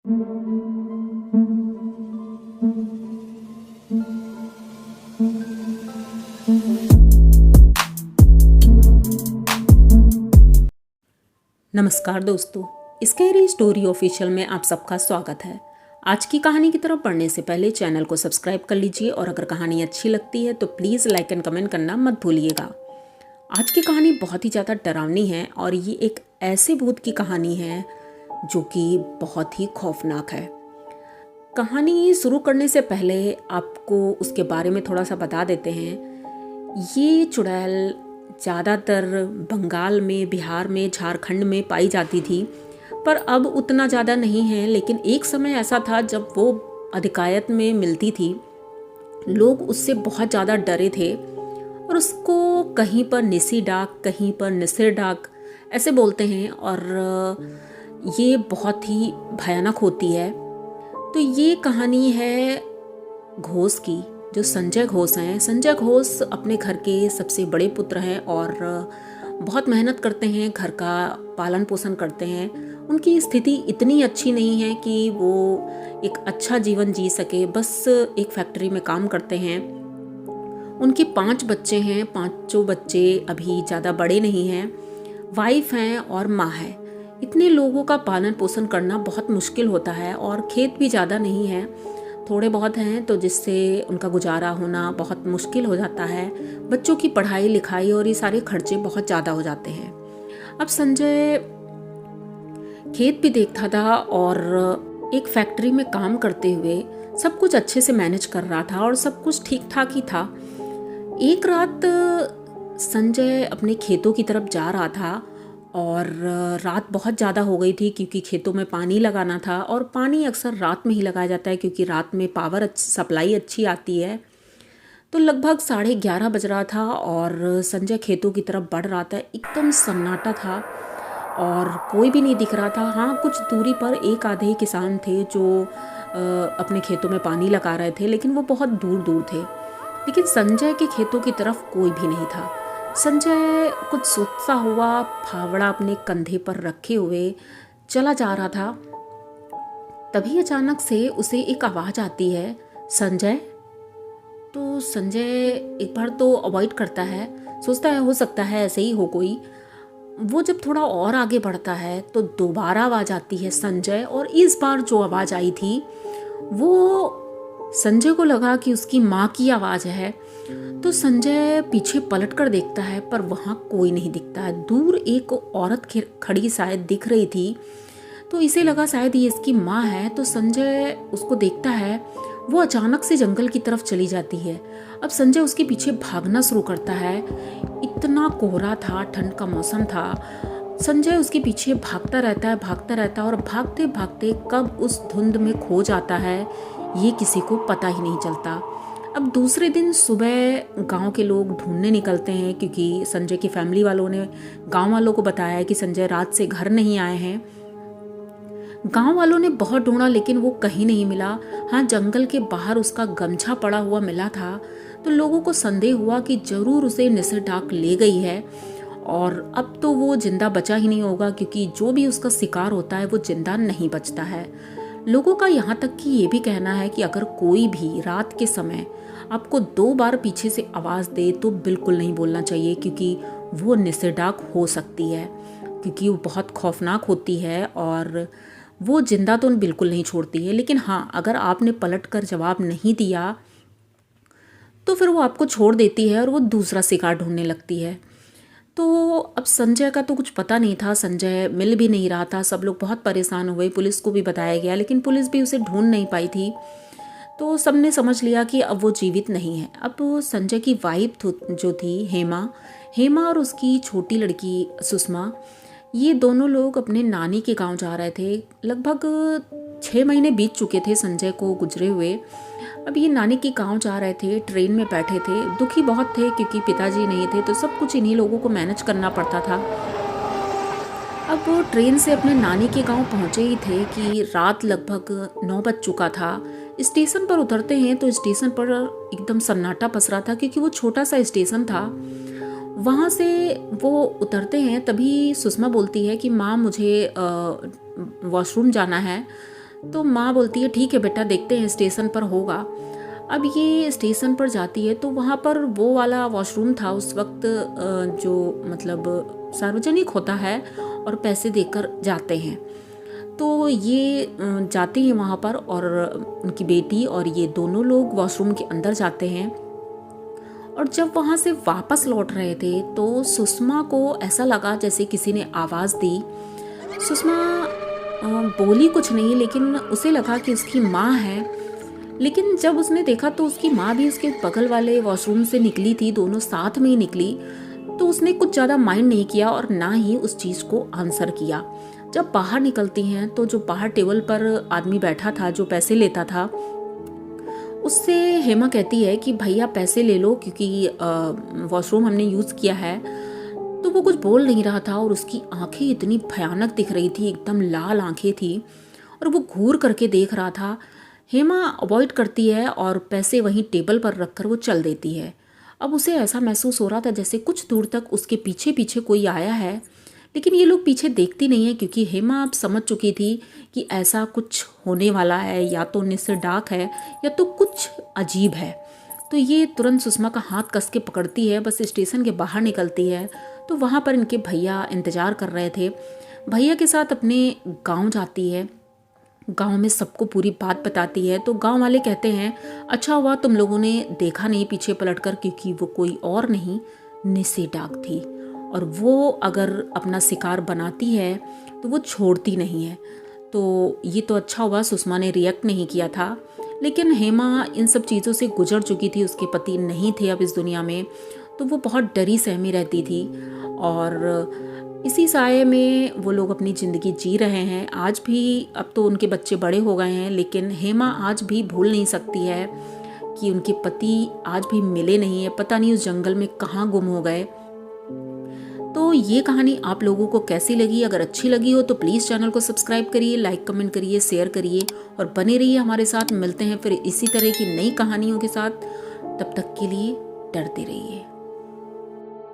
नमस्कार दोस्तों, scary story official में आप सबका स्वागत है। आज की कहानी की तरफ बढ़ने से पहले चैनल को सब्सक्राइब कर लीजिए और अगर कहानी अच्छी लगती है तो प्लीज़ लाइक एंड कमेंट करना मत भूलिएगा। आज की कहानी बहुत ही ज़्यादा डरावनी है और ये एक ऐसे भूत की कहानी है जो कि बहुत ही खौफनाक है। कहानी शुरू करने से पहले आपको उसके बारे में थोड़ा सा बता देते हैं। ये चुड़ैल ज़्यादातर बंगाल में, बिहार में, झारखंड में पाई जाती थी, पर अब उतना ज़्यादा नहीं है। लेकिन एक समय ऐसा था जब वो अधिकायत में मिलती थी, लोग उससे बहुत ज़्यादा डरे थे और उसको कहीं पर निसी डाक, कहीं पर निसिर डाक ऐसे बोलते हैं और ये बहुत ही भयानक होती है। तो ये कहानी है घोष की, जो संजय घोष हैं। संजय घोष अपने घर के सबसे बड़े पुत्र हैं और बहुत मेहनत करते हैं, घर का पालन पोषण करते हैं। उनकी स्थिति इतनी अच्छी नहीं है कि वो एक अच्छा जीवन जी सके, बस एक फैक्ट्री में काम करते हैं। उनके 5 बच्चे हैं, 5 बच्चे अभी ज़्यादा बड़े नहीं हैं, वाइफ हैं और माँ है। इतने लोगों का पालन पोषण करना बहुत मुश्किल होता है और खेत भी ज़्यादा नहीं है, थोड़े बहुत हैं, तो जिससे उनका गुजारा होना बहुत मुश्किल हो जाता है। बच्चों की पढ़ाई लिखाई और ये सारे खर्चे बहुत ज़्यादा हो जाते हैं। अब संजय खेत भी देखता था और एक फैक्ट्री में काम करते हुए सब कुछ अच्छे से मैनेज कर रहा था और सब कुछ ठीक ठाक ही था। एक रात संजय अपने खेतों की तरफ जा रहा था और रात बहुत ज़्यादा हो गई थी क्योंकि खेतों में पानी लगाना था और पानी अक्सर रात में ही लगाया जाता है क्योंकि रात में पावर सप्लाई अच्छी आती है। तो लगभग 11:30 बज रहा था और संजय खेतों की तरफ बढ़ रहा था। एकदम सन्नाटा था और कोई भी नहीं दिख रहा था। हाँ, कुछ दूरी पर एक आधे किसान थे जो अपने खेतों में पानी लगा रहे थे, लेकिन वो बहुत दूर दूर थे। लेकिन संजय के खेतों की तरफ कोई भी नहीं था। संजय कुछ सोचता हुआ फावड़ा अपने कंधे पर रखे हुए चला जा रहा था। तभी अचानक से उसे एक आवाज़ आती है, संजय। तो संजय एक बार तो अवॉइड करता है, सोचता है हो सकता है ऐसे ही हो कोई। वो जब थोड़ा और आगे बढ़ता है तो दोबारा आवाज़ आती है, संजय। और इस बार जो आवाज़ आई थी वो संजय को लगा कि उसकी माँ की आवाज़ है। तो संजय पीछे पलट कर देखता है पर वहाँ कोई नहीं दिखता है। दूर एक औरत खड़ी शायद दिख रही थी, तो इसे लगा शायद ये इसकी माँ है। तो संजय उसको देखता है, वो अचानक से जंगल की तरफ चली जाती है। अब संजय उसके पीछे भागना शुरू करता है। इतना कोहरा था, ठंड का मौसम था। संजय उसके पीछे भागता रहता है और भागते भागते कब उस धुंध में खो जाता है ये किसी को पता ही नहीं चलता। अब दूसरे दिन सुबह गांव के लोग ढूंढने निकलते हैं क्योंकि संजय की फैमिली वालों ने गांव वालों को बताया कि संजय रात से घर नहीं आए हैं। गांव वालों ने बहुत ढूंढा लेकिन वो कहीं नहीं मिला। हाँ, जंगल के बाहर उसका गमछा पड़ा हुआ मिला था। तो लोगों को संदेह हुआ कि जरूर उसे निसर डाक ले गई है और अब तो वो जिंदा बचा ही नहीं होगा क्योंकि जो भी उसका शिकार होता है वो जिंदा नहीं बचता है। लोगों का यहाँ तक कि ये भी कहना है कि अगर कोई भी रात के समय आपको 2 बार पीछे से आवाज़ दे तो बिल्कुल नहीं बोलना चाहिए क्योंकि वो निसर डाक हो सकती है, क्योंकि वो बहुत खौफनाक होती है और वो जिंदा तो बिल्कुल नहीं छोड़ती है। लेकिन हाँ, अगर आपने पलट कर जवाब नहीं दिया तो फिर वो आपको छोड़ देती है और वो दूसरा शिकार ढूंढने लगती है। तो अब संजय का तो कुछ पता नहीं था, संजय मिल भी नहीं रहा था। सब लोग बहुत परेशान हुए, पुलिस को भी बताया गया लेकिन पुलिस भी उसे ढूंढ नहीं पाई थी। तो सबने समझ लिया कि अब वो जीवित नहीं है। अब संजय की वाइफ जो थी हेमा और उसकी छोटी लड़की सुषमा, ये दोनों लोग अपने नानी के गांव जा रहे थे। लगभग 6 महीने बीत चुके थे संजय को गुजरे हुए। अब ये नानी के गांव जा रहे थे, ट्रेन में बैठे थे, दुखी बहुत थे क्योंकि पिताजी नहीं थे तो सब कुछ इन्हीं लोगों को मैनेज करना पड़ता था। अब वो ट्रेन से अपने नानी के गांव पहुंचे ही थे कि रात लगभग 9 बज चुका था। स्टेशन पर उतरते हैं तो स्टेशन पर एकदम सन्नाटा पसरा था क्योंकि वो छोटा सा स्टेशन था। वहाँ से वो उतरते हैं तभी सुषमा बोलती है कि माँ मुझे वॉशरूम जाना है। तो माँ बोलती है ठीक है बेटा, देखते हैं स्टेशन पर होगा। अब ये स्टेशन पर जाती है तो वहाँ पर वो वाला वॉशरूम था उस वक्त जो मतलब सार्वजनिक होता है और पैसे देकर जाते हैं। तो ये जाते हैं वहाँ पर और उनकी बेटी और ये दोनों लोग वॉशरूम के अंदर जाते हैं। और जब वहाँ से वापस लौट रहे थे तो सुषमा को ऐसा लगा जैसे किसी ने आवाज़ दी। सुषमा बोली कुछ नहीं, लेकिन उसे लगा कि उसकी माँ है। लेकिन जब उसने देखा तो उसकी माँ भी उसके बगल वाले वॉशरूम से निकली थी, दोनों साथ में ही निकली। तो उसने कुछ ज़्यादा माइंड नहीं किया और ना ही उस चीज़ को आंसर किया। जब बाहर निकलती हैं तो जो बाहर टेबल पर आदमी बैठा था जो पैसे लेता था, उससे हेमा कहती है कि भैया पैसे ले लो क्योंकि वॉशरूम हमने यूज़ किया है। तो वो कुछ बोल नहीं रहा था और उसकी आंखें इतनी भयानक दिख रही थी, एकदम लाल आंखें थी और वो घूर करके देख रहा था। हेमा अवॉइड करती है और पैसे वहीं टेबल पर रखकर वो चल देती है। अब उसे ऐसा महसूस हो रहा था जैसे कुछ दूर तक उसके पीछे पीछे कोई आया है, लेकिन ये लोग पीछे देखती नहीं है क्योंकि हेमा अब समझ चुकी थी कि ऐसा कुछ होने वाला है, या तो निश्चय डाक है या तो कुछ अजीब है। तो ये तुरंत सुषमा का हाथ कस के पकड़ती है, बस स्टेशन के बाहर निकलती है। तो वहाँ पर इनके भैया इंतज़ार कर रहे थे। भैया के साथ अपने गांव जाती है, गांव में सबको पूरी बात बताती है। तो गांव वाले कहते हैं अच्छा हुआ तुम लोगों ने देखा नहीं पीछे पलटकर, क्योंकि वो कोई और नहीं निस्सी डाक थी और वो अगर अपना शिकार बनाती है तो वो छोड़ती नहीं है। तो ये तो अच्छा हुआ सुषमा ने रिएक्ट नहीं किया था, लेकिन हेमा इन सब चीज़ों से गुजर चुकी थी, उसके पति नहीं थे अब इस दुनिया में, तो वो बहुत डरी सहमी रहती थी। और इसी साए में वो लोग अपनी ज़िंदगी जी रहे हैं आज भी। अब तो उनके बच्चे बड़े हो गए हैं, लेकिन हेमा आज भी भूल नहीं सकती है कि उनके पति आज भी मिले नहीं है, पता नहीं उस जंगल में कहाँ गुम हो गए। तो ये कहानी आप लोगों को कैसी लगी? अगर अच्छी लगी हो तो प्लीज़ चैनल को सब्सक्राइब करिए, लाइक कमेंट करिए, शेयर करिए और बने रहिए हमारे साथ। मिलते हैं फिर इसी तरह की नई कहानियों के साथ, तब तक के लिए डरते रहिए।